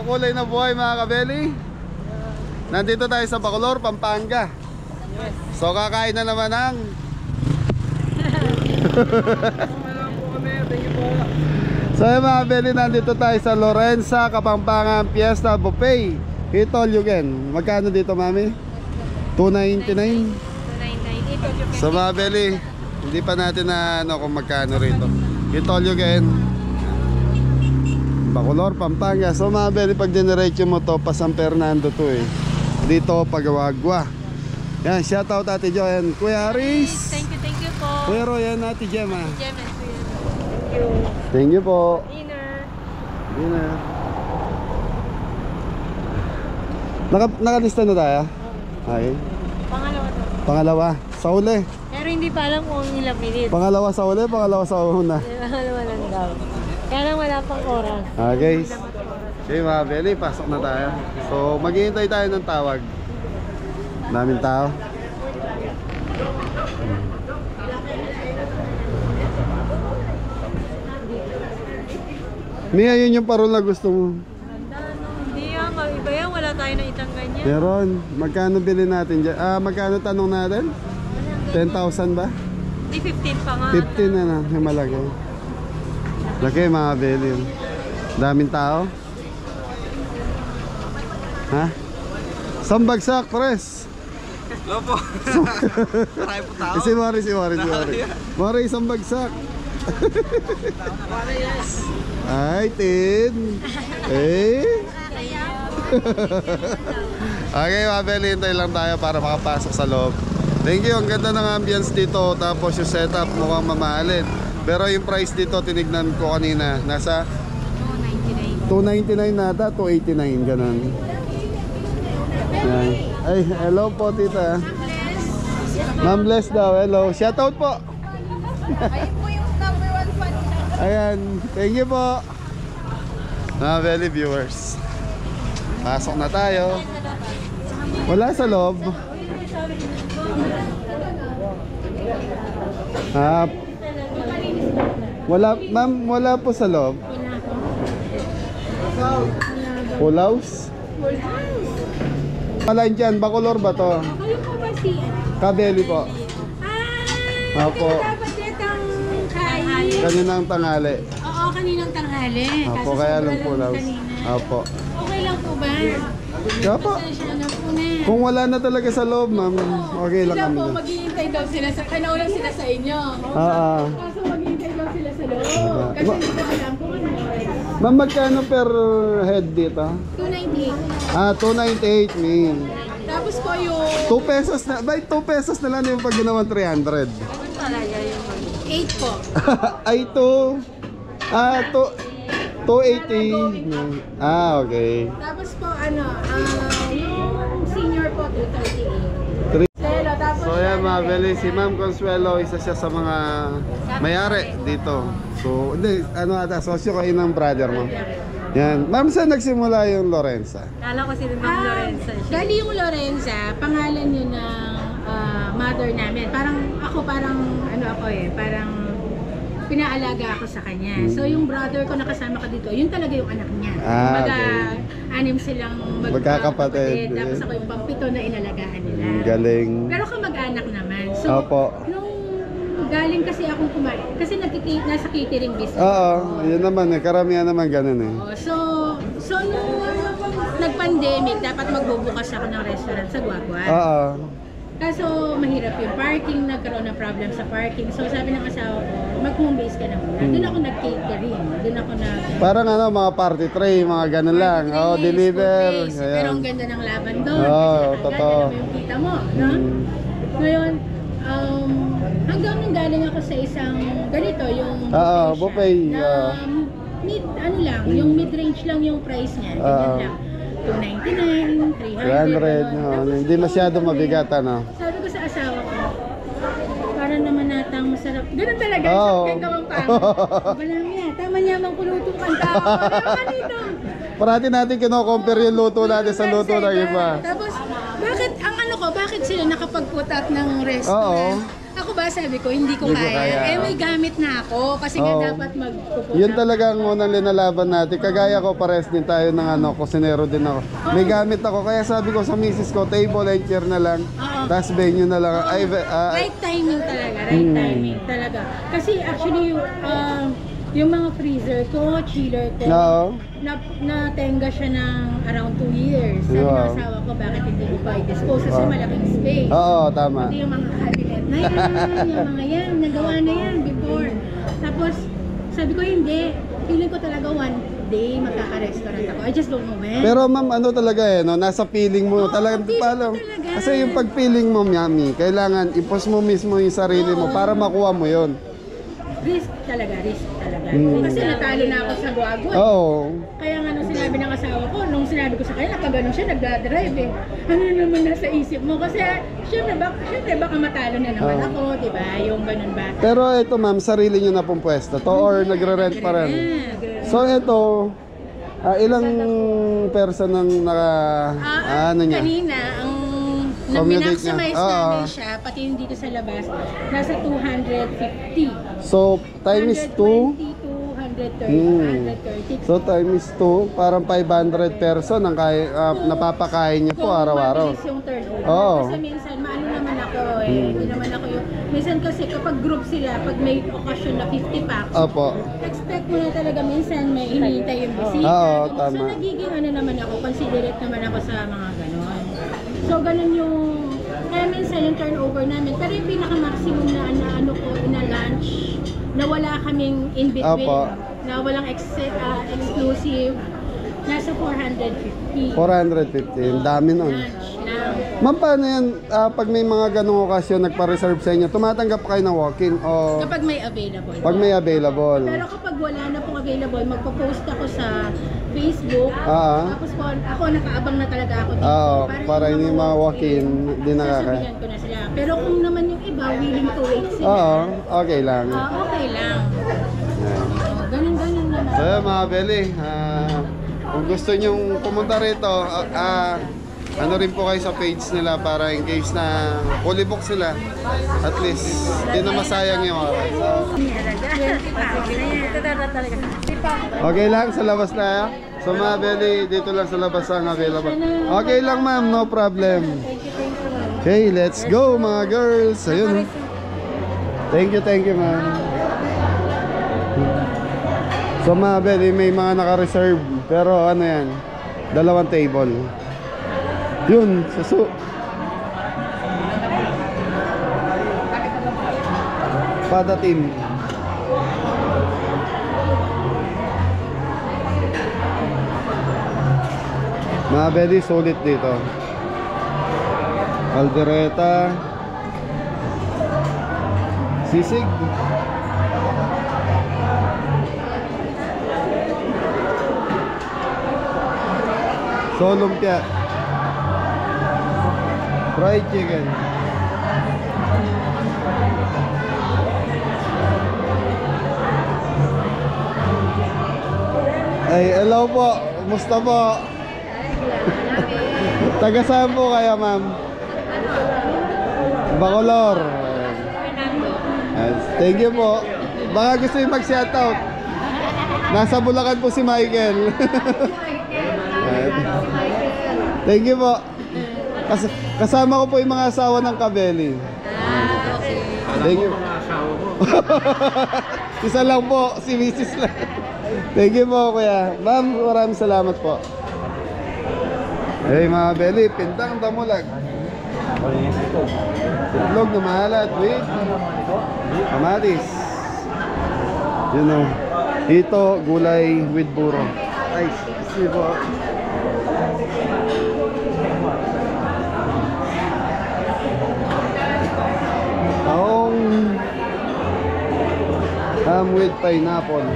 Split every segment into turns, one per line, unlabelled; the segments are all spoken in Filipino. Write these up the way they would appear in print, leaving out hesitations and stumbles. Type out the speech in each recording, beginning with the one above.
makulay na buhay mga kabeli. Nandito tayo sa Bacolor, Pampanga. So kakain na naman ng So yung mga kabeli, nandito tayo sa Lorenza, Kapampangan Fiesta Buffet. Ito Yugen. Magkano dito mami? 299.
299.
So mga kabeli, hindi pa natin na ano kung magkano rito. Ito Yugen, Bacolor, Pampanga. So mga kabeli, pag generate mo to, pa San Fernando to eh. Dito Pagawagwa. Yan, shoutout Ate Jo and Kuya Aris.
Thank you po.
Kuya Roy and Ate Gemma.
Thank you.
Thank you po.
Dinner.
Dinner. Nakalista na tayo? Okay.
Pangalawa to.
Pangalawa, sa uli.
Pero hindi pa alam kung ilang minutes.
Pangalawa sa uli, pangalawa sa una.
Pangalawa lang daw. Kaya lang wala pang oras.
Okay. Okay mga Beli, pasok na tayo. So maghihintay tayo ng tawag. Daming tao. Mia, yun yung parol na gusto mo.
Hindi yan, iba yan. Wala tayo na itang ganyan.
Meron. Magkano bili natin dyan? Magkano tanong natin? 10,000 ba?
Hindi, 15 pa nga.
15 na na, yung malaki. Laki mga Beli. Daming tao. Ha? Sambagsak, pres.
Lopo. Maray po tao.
Si Mari. Mari, isang bagsak. Ay, Tin. Eh. Okay, mabeli, hintay lang tayo para makapasok sa loob. Thank you, ang ganda ng ambience dito. Tapos yung setup mukhang mamahalin. Pero yung price dito, tinignan ko kanina. Nasa 299 nata, 289, ganun. Yan. Ay, hello po tita. Ma'am Bless daw, hello. Shoutout po.
Ayun po yung number 1 fan.
Ayan, thank you po. Mga Belly viewers, pasok na tayo. Wala sa loob. Wala, ma'am, wala po sa loob. Full house? Malain dyan, Bacolor ba to?
Kayo po ba si...
Kabeli po. Opo.
Dapat itang kain.
Kaninang tanghali.
Oo, kaninang tanghali.
Opo, kaya lang full house. Opo.
Okay lang po ba?
Kaya po.
Pasensya na po na.
Kung wala na talaga sa loob, ma'am, okay lang
Sila
kami.
po, maghihintay daw sila sa... Kanauna sila sa inyo. Kaso maghihintay daw sila sa loob. Kasi hindi ko alam kung ano oras.
Ma'am, magkano per head dito?
298.
298 min.
Tapos po yung
2 pesos na, by 2 pesos na lang yung pag ginawan 300.
8 po.
Ay, 280. Okay.
Tapos po yung senior po 238. Tapos
So yan mga Beli, si Ma'am Consuelo, isa siya sa mga mayari dito. So, hindi, sosyo kayo ng brother mo. Yan. Ma'am, saan nagsimula yung Lorenza?
Kala ko si Ma'am Lorenza.
Gali yung Lorenza, pangalan yun ng mother namin. Parang pinaalaga ako sa kanya. So yung brother ko nakasama ka dito, yun talaga yung anak niya.
Okay.
Anim silang
Magkakapatid.
Tapos ako yung pampito na inalagaan nila.
Galing.
Pero kamag-anak naman. So
Opo.
nung galing kasi akong kumain, kasi nasa catering business.
Oo, yun naman eh. Karamihan naman ganun eh.
So nung nag-pandemic, dapat magbubukas ako ng restaurant sa Guaguan.
Oo.
Kaso mahirap yung parking, nagkaroon ng problem sa parking. So sabi ng asawa ko, mag-home base ka na muna. Doon ako nag-catering. Doon ako
Parang mga party tray, mga ganun lang. Oh, deliver.
Pero ang ganda ng laban doon.
Totoo.
Ganda naman yung kita mo. No? Ngayon, hanggang nung galing ako sa isang ganito, yung
buffet.
Yung mid-range lang yung price niya. Ganyan lang. 299, 300.
Hindi masyado mabigat, ano?
Sabi ko sa asawa ko, para naman natang masarap. Ganun talaga, sa gawang pangat. Walang niya, tama niya mang kulutong kanta. Dito.
Parati natin kino-compare yung luto natin sa luto ng iba.
Tapos, bakit sila nakapag-put up ng restaurant? Ako ba, sabi ko, hindi ko
Hindi ko kaya.
kaya. Eh, may gamit na ako. Kasi nga
Oo.
dapat magpupunta.
Yun talaga ang unang linalaban natin. Kagaya ko, pares din tayo ng ano, kusinero din ako. May gamit ako, kaya sabi ko sa misis ko, table and chair na lang.
Oo.
Tapos venue na lang. Ay,
Right timing talaga, right timing talaga. Kasi actually, yung mga freezer ko, chiller ko,
no.
natenga siya ng around 2 years. Sabi
Wow.
ng asawa ko, bakit hindi ko pa i-dispose kasi malaking space.
Oo, tama.
Pati yung mga cabinet na yan, yung mga yan, nagawa na yan before. Tapos, sabi ko hindi, feeling ko talaga one day magkaka-restaurant ako. I just don't know when.
Pero ma'am, ano talaga eh, no? Nasa feeling mo.
Oo,
Talagang
feeling
paano?
ko talaga.
Kasi yung pag-feeling mo, Mami, kailangan i-post mo mismo yung sarili mo para makuha mo yon.
Risk talaga, risk talaga.
Mm.
Kasi natalo na ako sa guagua.
Oo.
Kaya nga nung sinabi ng asawa ko, nung sinabi ko sa kanya, nakaganon siya, nagdadrive eh. Ano naman nasa isip mo? Kasi syempre baka matalo na naman
Oo.
ako, di ba? Yung ganun ba?
Pero ito ma'am, sarili nyo na pong pwesto to or nagre-rent pa rin? So ito, ilang person ang ano niya?
Kanina, ang
Commute niya.
na-maximize
Oo.
namin siya, pati yung dito sa labas, nasa 250.
So, time is 2.
120, 130, 130.
So, time is 2. Parang 500 person ang napapakain niyo po araw-araw.
Mabilis yung turnover.
Oo.
Kasi minsan, maano naman ako eh. Hindi naman ako yung... Minsan kasi kapag group sila, pag may occasion na 50 packs,
Opo.
expect mo na talaga minsan may hinihintay yung bisita.
Oo,
So
tama.
nagiging ano naman ako, considerate naman ako sa mga ganon. So ganun yung... Kaya minsan yung turnover namin, pero yung pinaka-maximum na ano ko, na lunch, na wala kaming in between,
Opo.
na walang exclusive, nasa 450.
450. Ang dami nun.
Lunch lang.
Ma'am, paano yan? Pag may mga ganong okasyon, nagpa-reserve sa inyo, tumatanggap kayo ng walk-in o
Kapag may available.
pag may available?
Pero kapag wala na pong available, magpo-post ako sa Facebook. Tapos po, ako nakaabang na talaga ako dito.
Para hindi yung mga walk-in, hindi nakaka...
Sasabihan ko na sila. Pero kung naman yung iba, willing to wait sila.
Oo, okay lang.
Okay lang.
Yan.
Ganun-ganun naman.
So yun, mga Beli, kung gusto nyong pumunta rito, ano rin po kayo sa page nila para in case na fully book sila, at least hindi na masayang yung oras. So, okay lang sa labas na. So mga Beli, dito lang sa labas ang available. Okay lang ma'am, no problem. Okay, let's go mga girls. Ayun. Thank you ma'am. So mga Beli, may mga naka-reserve. Pero ano yan, 2 table. Yun, susu. Padating. Mga Beli, sulit dito. Aldereta. Sisig. So, lumpia. Fried chicken. Ay, hello po. Kumusta po? Taga saan po kaya, ma'am? Bacolor. Yes, thank you po. Baka gusto yung mag-shoutout. Nasa Bulacan po si Michael. Thank you po. Kasama ko po yung mga asawa ng Kabeli.
Okay.
Thank you. Isa lang po, si Mrs. lang. Thank you po, kuya. Ma'am, maraming salamat po. Hey mga Beli, pindang damulag. Itlog na mahalat with kamatis. You know, ito gulay with buro. Ay, sige po. Taong ham with pineapple.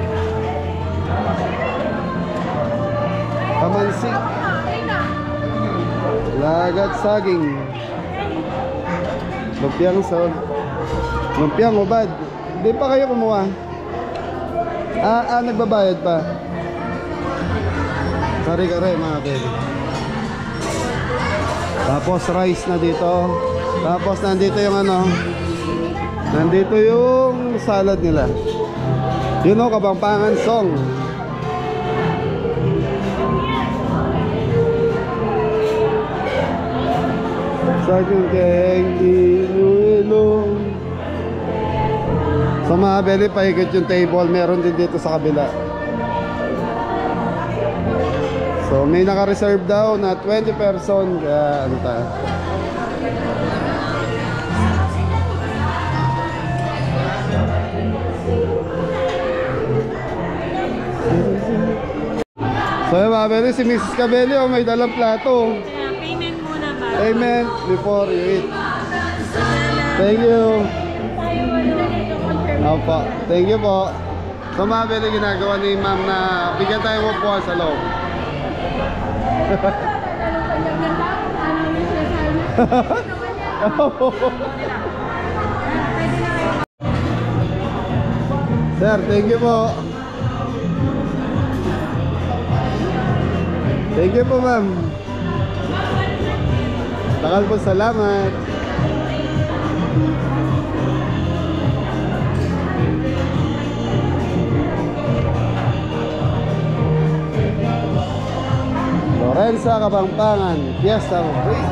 Kamansik. Lagat saging. Lumpiang sol. Lumpiang ubad. Hindi pa kayo kumuha. Nagbabayad pa. Kare-kare mga baby. Tapos rice na dito. Tapos nandito yung ano, Nandito yung salad nila. Yun o, Kapampangan Song. Sa aking keng inuilong. Sa mga beli, paikot yung table. Meron din dito sa kabila. So may naka-reserve daw na 20 person. Kaya ano tayo. So yung mga beli, si Mrs. Cabelli may dalang plato.
Kaya payment muna ba?
Payment before you eat. Thank you. Opo, thank you po. So mga beli, ginagawa ni ma'am na bigyan tayo upuan sa loob. Sir, thank you po. Thank you po, ma'am. Takal po, salamat. Lorenza, Kapampangan, Fiesta Week.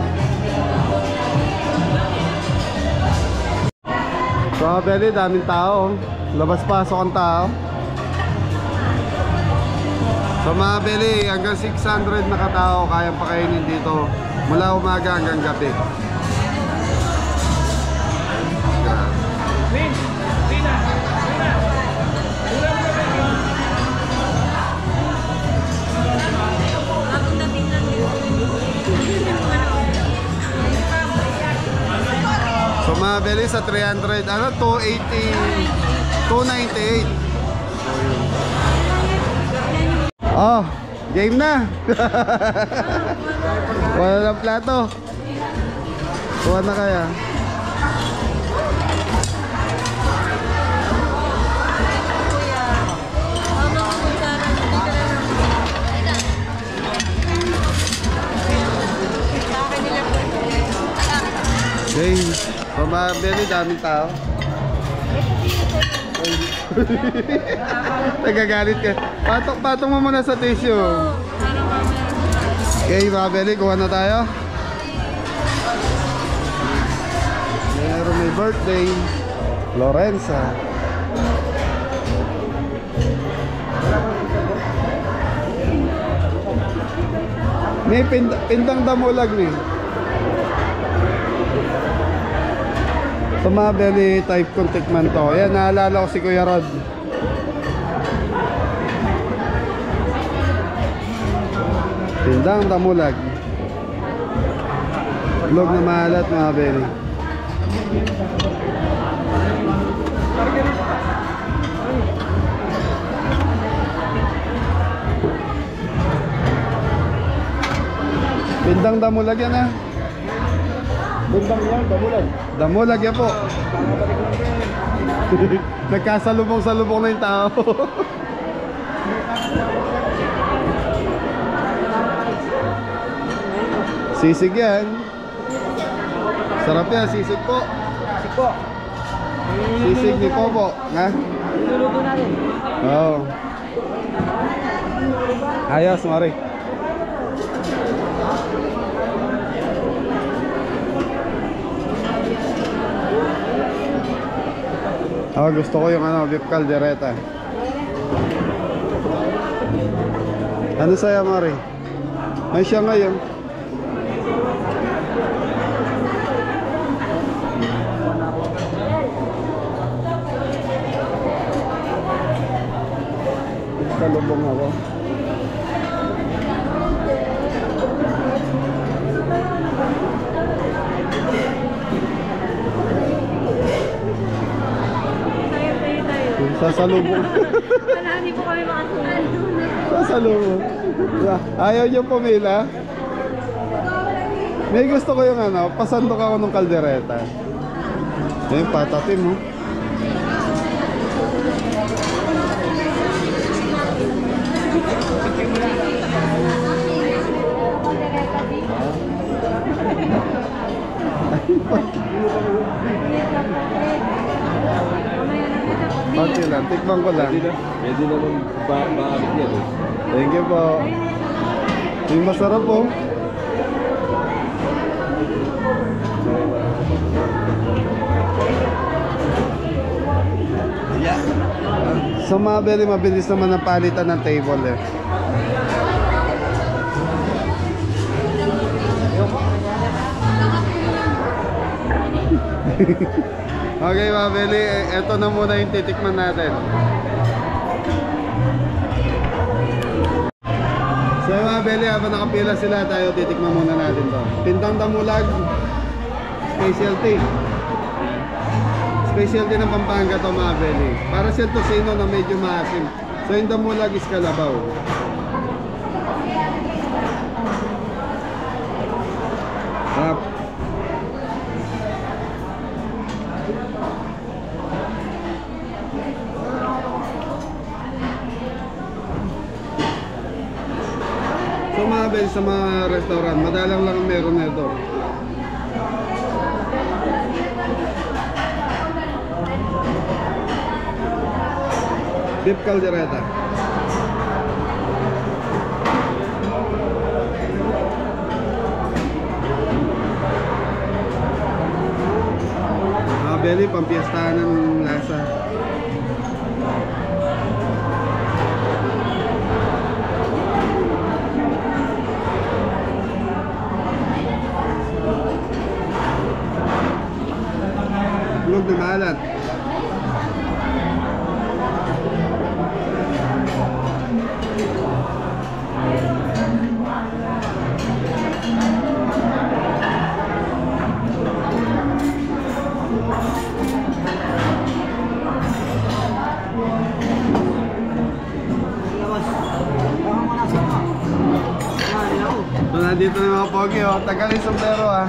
So, Beli, daming tao. Labas-pasok ang tao. So, mga Beli, hanggang 600 na katao kayang pakainin dito mula umaga hanggang gabi.
Bagong dating lang yun.
So mga Beli, sa 300, ano, 280, 298. Oh, game na. Wala ng plato. Kuha na kaya. Game. So mga Beli, daming tao. Nagagalit ka. Patong mo muna sa tissue. Okay, mga Beli, kuha na tayo. Meron may birthday, Lorenza. May pindang damulag ni. Sa mga Beli, type kong tikman to. Ayan, naalala ko si Kuya Rod. Pindang damulag. Itlog na maalat, mga Beli. Pindang damulag yan, ha?
Bundang yan, bamulan.
Damulag yan po. Nagkasalubong-salubong na yung tao. Sisig yan. Sarap yan, sisig po.
Siko.
Sisig ni Popo. Ha?
Niluluto natin.
Oo. Ayos, Mari. Gusto ko yung beef caldereta. Ano sa'yo, Mari? May siya ngayon. Salubong ako. Sasalubong.
Wala, hindi po kami makasunan.
Sasalubong. Ayaw niyo pumila? May gusto ko yung pasandok ako ng kaldereta. Yung patatim mo. Konti lang, tikman ko lang.
Pwede naman bakit yan eh.
Thank you po. Yung masarap po. Sa Mabeli, mabilis naman ang palitan ng table eh. Okay, Mabeli, eto na muna yung titikman natin. So Mabeli, habang nakapila sila tayo, titikman muna natin to. Pindang Damulag specialty. Specialty ng Pampanga to, Mabeli. Para siya tosino na medyo maasim. So yung Damulag is kalabaw. Sarap. So Mabeli, sa mga restaurant, madalang lang ang meron na ito. Beef caldereta. Mabeli, pampiestahan ng lasa. Bulog na maalat. So nandito na mga pogi, oh. Tagal yung sombrero, ah.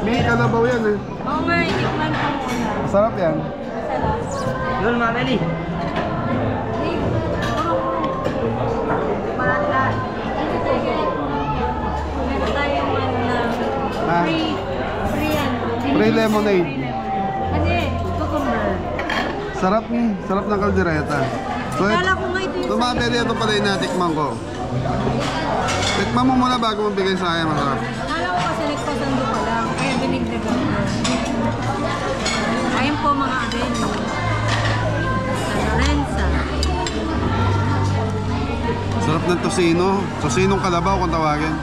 May kalabaw yan, eh.
Oo nga, itikman ko muna.
Masarap yan.
Yun, Mabeli.
Meron tayong ano na
Ah.
free yan.
Free lemonade.
Kasi, cucumber.
Sarap ni, sarap ng kaldereta. So,
Kala ko nga ito yung
Mabeli, ito pala yung natikman ko. Tikman mo muna bago mabigay sa akin, masarap.
Kala ko kasi nagpasando pa lang, kaya binigdagan ko. Ayun po mga abeno. Sa Lorenza.
Sarap ng tosino. Tosinong kalabaw kung tawagin.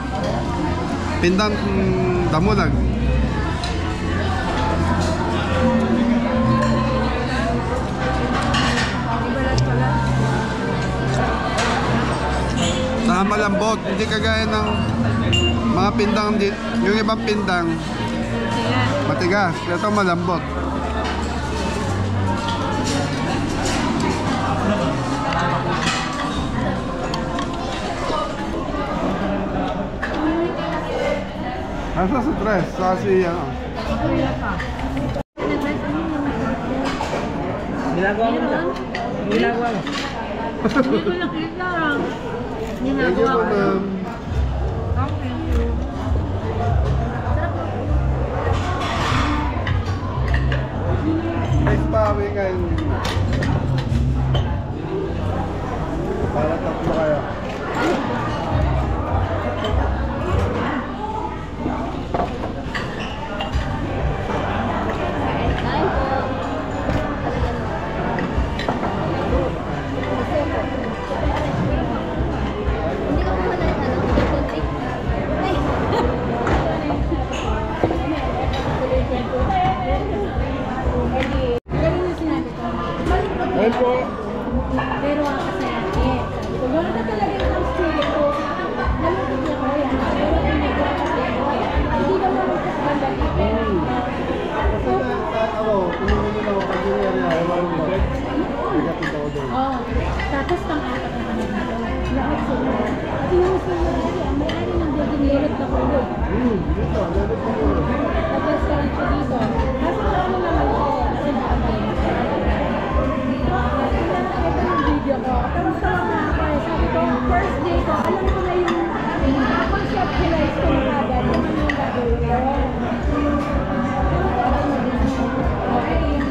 Pindang Damulag.
Ibalat pala.
Saka malambot. Hindi kagaya ng mga pindang, yung ibang pindang
Kaya,
matigas. Ito malambot. Asa sa tres? Sa si ano?
Ginagawa mo na. Ginagawa mo.
hindi ko nakita.
Thank you
Ginagawa
po,
ko.
ma'am.
Thank you.
Next pa kami ngayon. Para tatlo kayo.
Ganun yung sinabi ko.
Ayun po.
Pero ang kasayaki. So, gano'n na talaga yung ang spirit ko. Nalungkot niya ko yan. Pero hindi ko kasi hindi naman magkakabali.
Kasi ako, tumingin nila ako pag gineri ako. Ewan mo. Negative ako doon.
Oh, tapos pang-apat na kami dito. Lahat sila. Tinus na yung ang may-ari ng building lulot na kulog.
Dito, dito po.
Tapos siya dito. Kaso ano naman ko, kasi nakabay. Ito yung video ko. Tawag-tawag na ako. Sabi ko, first day ko, alam ko na yung conceptualize ko na agad kung ano yung gagawin ko. Okay, yung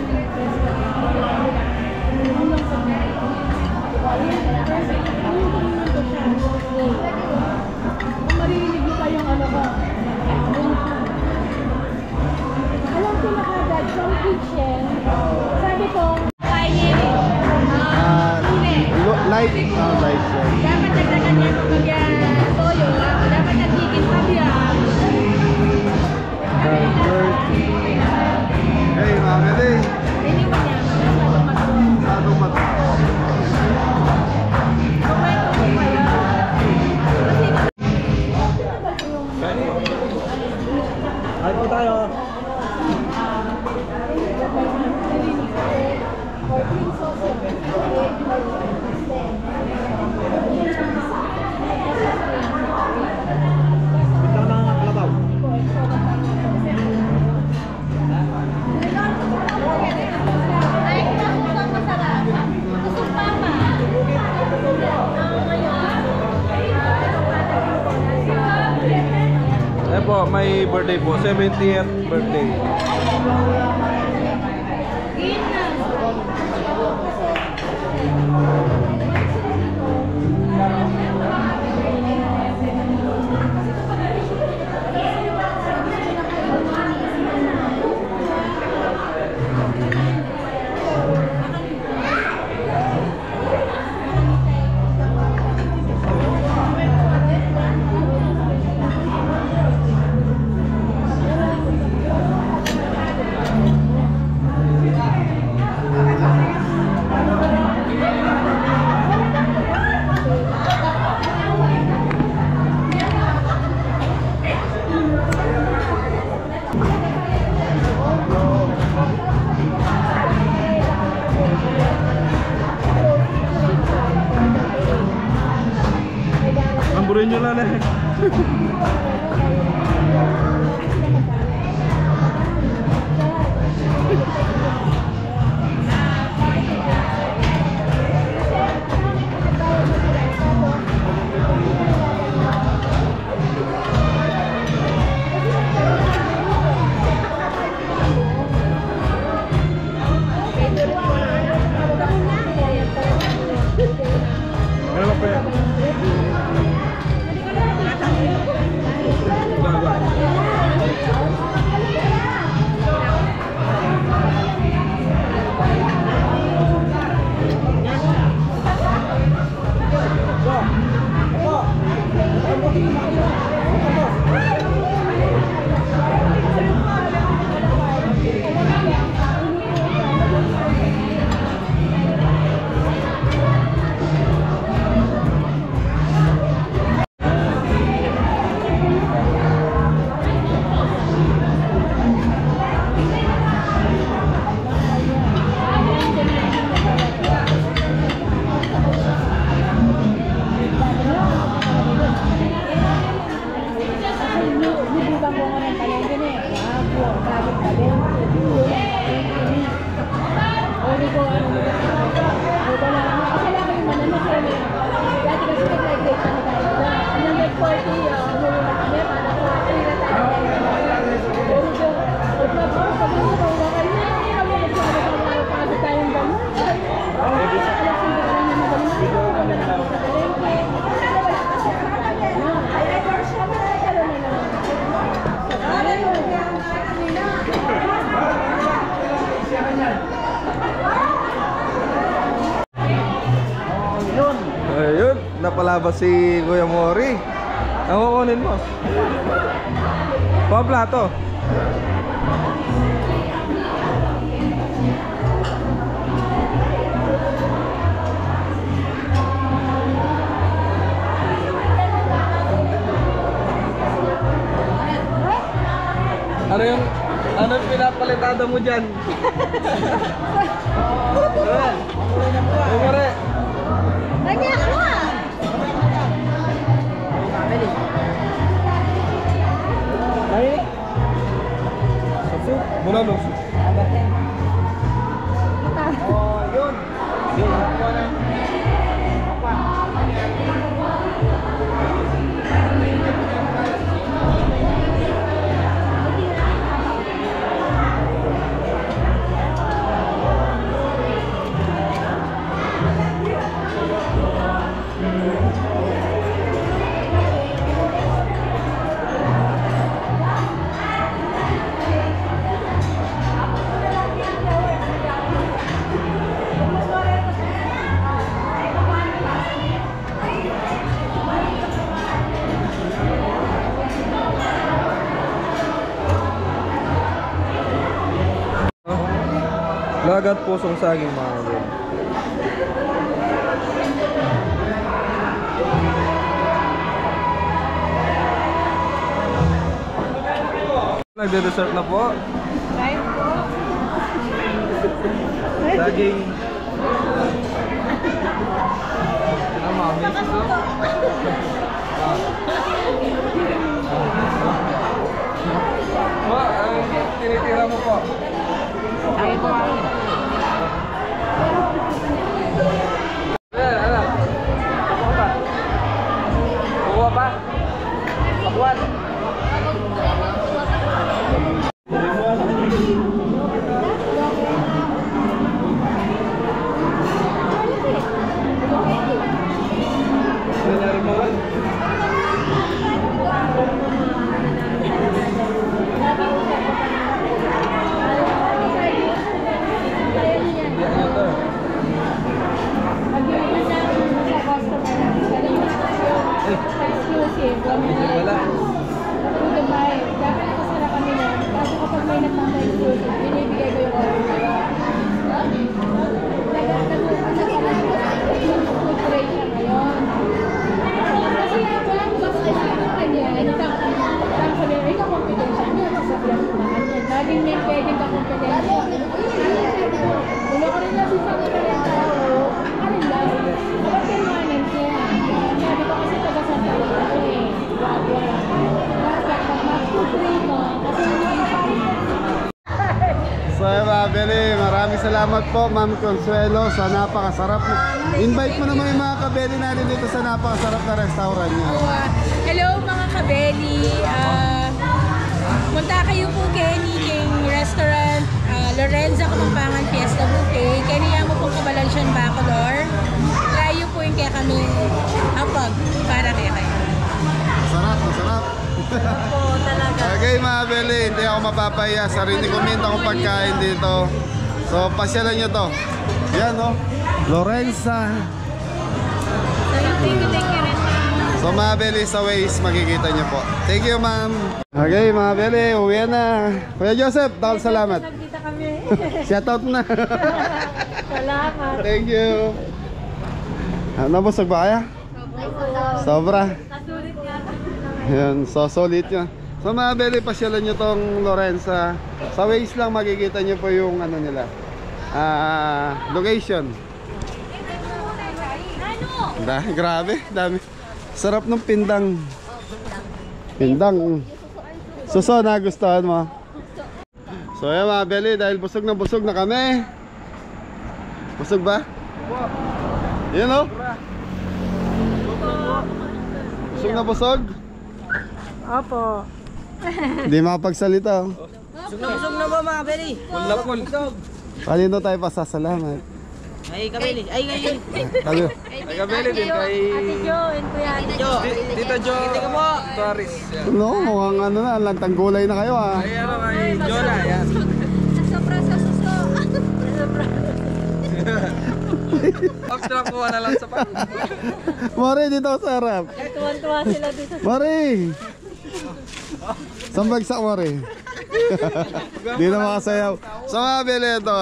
po, may birthday po. 70th birthday. Amburin nyo lang eh. Ano pa yan? Ayun, napalabas si Kuya Mori. Ang kukunin mo. Plato. Ano yung pinapalitada mo dyan? Mori.
Lagi ako ah!
Muna no. Oh, yun. Lagat pusong saging mga kapatid. Nagde-dessert na po.
Live po.
Saging. Ano mami? Tinitira mo po.
Ay po.
Ano? Kuha pa? Pakuan.
salamat po, Ma'am Consuelo, sa napakasarap na. Invite mo naman yung mga kabeli natin dito sa napakasarap na restaurant niya.
Hello mga kabeli. Punta kayo po Kenny King Restaurant, Lorenza Kapampangan Fiesta Buffet. Kaya mo po Kabalansyan Bacolor. Try po yung kaya kami hapag para kaya kayo.
Masarap, masarap.
Opo, talaga.
Okay mga beli, hindi ako mapapahiya. Sarili ko minta akong pagkain dito. So pasyalan nyo to. Yan o, Lorenza.
Thank you rin.
So mga beli, sa Waze makikita nyo po. Thank you ma'am. Okay mga beli, uwi na. Kuya Joseph, dahil salamat.
Nagkita kami.
Shoutout na.
Salamat.
Thank you. Nabusog ba kaya? Sobra.
Nasulit nga.
Yan, so solid nyo. So mga beli, pasyalan nyo tong Lorenza. Sa Waze lang makikita nyo po yung ano nila, location. Grabe, dami. Sarap ng pindang. Pindang. Suso, nagustuhan mo? So yan mga beli, dahil busog na kami. Busog ba? Yan o. Busog na busog?
Opo.
Hindi makapagsalita.
Busog na ba mga beli?
Wala po.
Kanino tayo pasasalamat?
Ay, kabeli. Ay,
Kayo.
Ay, kabeli din kay...
Ate Jo and Kuya Ate Jo.
Tita Jo. Tito Aris.
No, mukhang ano na, lantang gulay na kayo ah.
Ay, ano kay Jonah, yan.
Sobra sa suso.
Extra kuha na lang sa pang.
Mari, dito ako sa harap.
Tuwan-tuwa sila dito.
Mari! Sambagsak, Mari. Di na makasayaw. So mga beli, ito,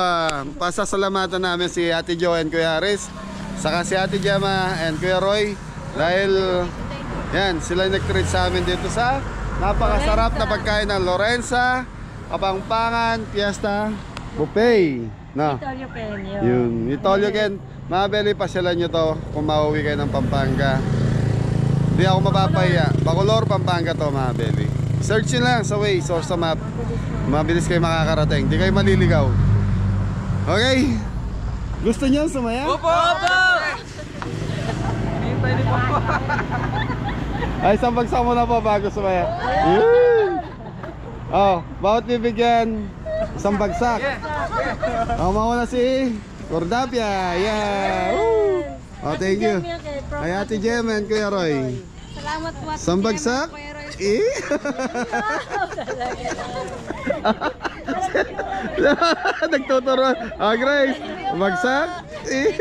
pasasalamatan namin si Ate Jo and Kuya Aris, saka si Ate Gemma and Kuya Roy. Dahil, yan, sila nag-treat sa amin dito sa napakasarap na pagkain ng Lorenza Kapampangan Fiesta Buffet. No?
Tolyo Penyo.
Yun, itolyo Ken. Mga beli, pasyalan nyo to kung mauwi kayo ng Pampanga. Hindi ako mapapahiya. Bacolor, Pampanga to mga beli. Search nyo lang sa Waze or sa map. Mabilis kayo makakarating. Hindi kayo maliligaw. Okay? Gusto nyo sumaya?
Opo! Opo! Hintay ni Papa.
Ay, sambagsak mo na po bago sumaya. Yun! Oh, bawat bibigyan isang bagsak. Oh, mauna si Cordapia. Yeah! Woo! Oh, thank you. Ay, Ate Jem and Kuya Roy.
Salamat po.
Isang bagsak? Eh? Nagtuturo. Ah, Grace. Bagsak? Eh?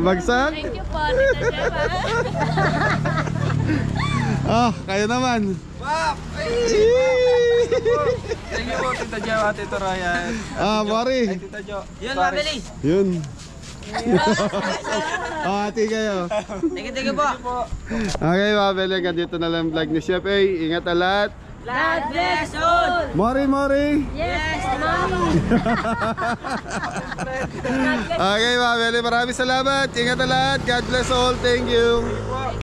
Bagsak?
Thank you po, Tita Gemma.
Ah, kayo naman.
Pap! Thank you po, Tita Jo, Tito Ryan.
Ah, Mari.
Ay, Tita Jo.
Yun mga beli.
Yun. Oh, ati kayo.
Thank you po.
Okay, mga beli, hanggang dito na lang vlog ni Chef A. Ingat na lahat.
God bless all.
Mari, Mari.
Yes, Mom.
Okay, mga beli, maraming salamat. Ingat na lahat. God bless all. Thank you.